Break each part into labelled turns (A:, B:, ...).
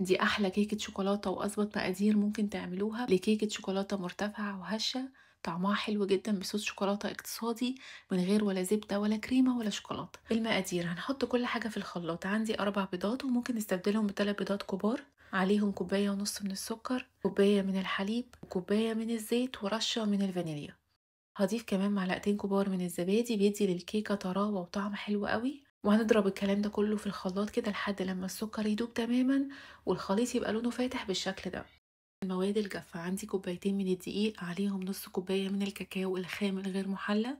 A: دي أحلى كيكة شوكولاتة وأظبط مقادير ممكن تعملوها لكيكة شوكولاتة مرتفعة وهشة، طعمها حلو جدا بصوص شوكولاتة اقتصادي من غير ولا زبدة ولا كريمة ولا شوكولاتة. المقادير: هنحط كل حاجة في الخلاط. عندي 4 بيضات وممكن نستبدلهم ب3 بيضات كبار، عليهم 1.5 كوباية من السكر، كوباية من الحليب، وكوباية من الزيت، ورشة من الفانيليا. هضيف كمان 2 معلقتين كبار من الزبادي، بيدي للكيكة طراوة وطعم حلو قوي. وهنضرب الكلام ده كله في الخلاط كده لحد لما السكر يدوب تماما والخليط يبقى لونه فاتح بالشكل ده. المواد الجافة: عندي 2 كوباية من الدقيق، عليهم نص كوباية من الكاكاو الخام الغير محلى،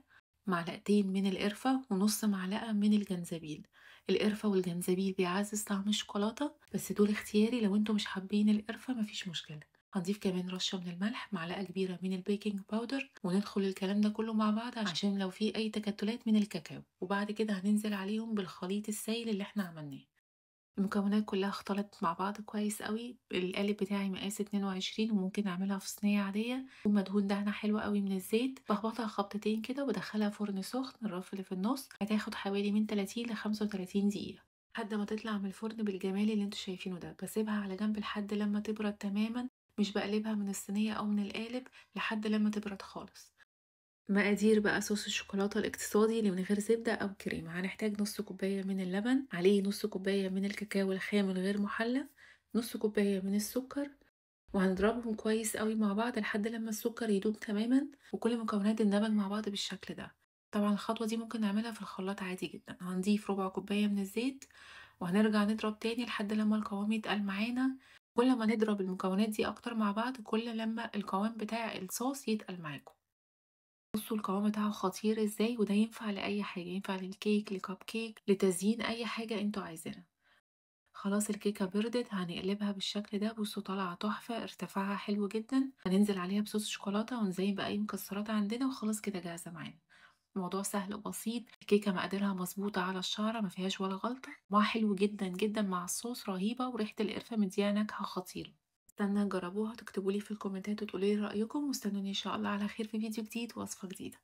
A: معلقتين من القرفة، ونص معلقة من الجنزبيل. القرفة والجنزبيل بيعزز طعم الشوكولاتة، بس دول اختياري، لو انتوا مش حابين القرفة مفيش مشكلة. هنضيف كمان رشة من الملح، معلقة كبيرة من البيكنج باودر، وندخل الكلام ده كله مع بعض عشان لو في أي تكتلات من الكاكاو. وبعد كده هننزل عليهم بالخليط السائل اللي احنا عملناه. المكونات كلها اختلطت مع بعض كويس قوي. القالب بتاعي مقاس 22، وممكن اعملها في صينية عادية يكون مدهون دهنة حلوة قوي من الزيت. بخبطها خبطتين كده وبدخلها فرن سخن، الرف اللي في النص، هتاخد حوالي من 30 ل 35 دقيقة لحد ما تطلع من الفرن بالجمال اللي انتوا شايفينه ده. بسيبها على جنب لحد لما تبرد تماما، مش بقلبها من الصينية او من القالب لحد لما تبرد خالص. مقادير بقى صوص الشوكولاتة الاقتصادي اللي من غير زبدة أو كريمة: هنحتاج نص كوباية من اللبن، عليه نص كوباية من الكاكاو الخام الغير محلى، نص كوباية من السكر، وهنضربهم كويس قوي مع بعض لحد لما السكر يدوب تماما وكل المكونات تندمج مع بعض بالشكل ده. طبعا الخطوة دي ممكن نعملها في الخلاط عادي جدا. هنضيف ربع كوباية من الزيت، وهنرجع نضرب تاني لحد لما القوام يتقل معانا. كل ما نضرب المكونات دي أكتر مع بعض كل لما القوام بتاع الصوص يتقل معاكم. بصوا القوام بتاعه خطير ازاي، وده ينفع لأي حاجة، ينفع للكيك، لكب كيك، لتزيين أي حاجة انتوا عايزينها. خلاص الكيكة بردت، هنقلبها بالشكل ده. بصوا طالعة تحفة، ارتفاعها حلو جدا. هننزل عليها بصوص شوكولاتة ونزين بأي مكسرات عندنا، وخلاص كده جاهزة معانا. الموضوع سهل وبسيط. الكيكة مقاديرها مظبوطة على الشعرة، ما فيهاش ولا غلطة. طعمها حلو جدا جدا مع الصوص رهيبة، وريحة القرفة مديها نكهة خطيرة. استنى تجربوها، تكتبولي في الكومنتات وتقولي رأيكم، واستنوني ان شاء الله على خير في فيديو جديد ووصفة جديدة.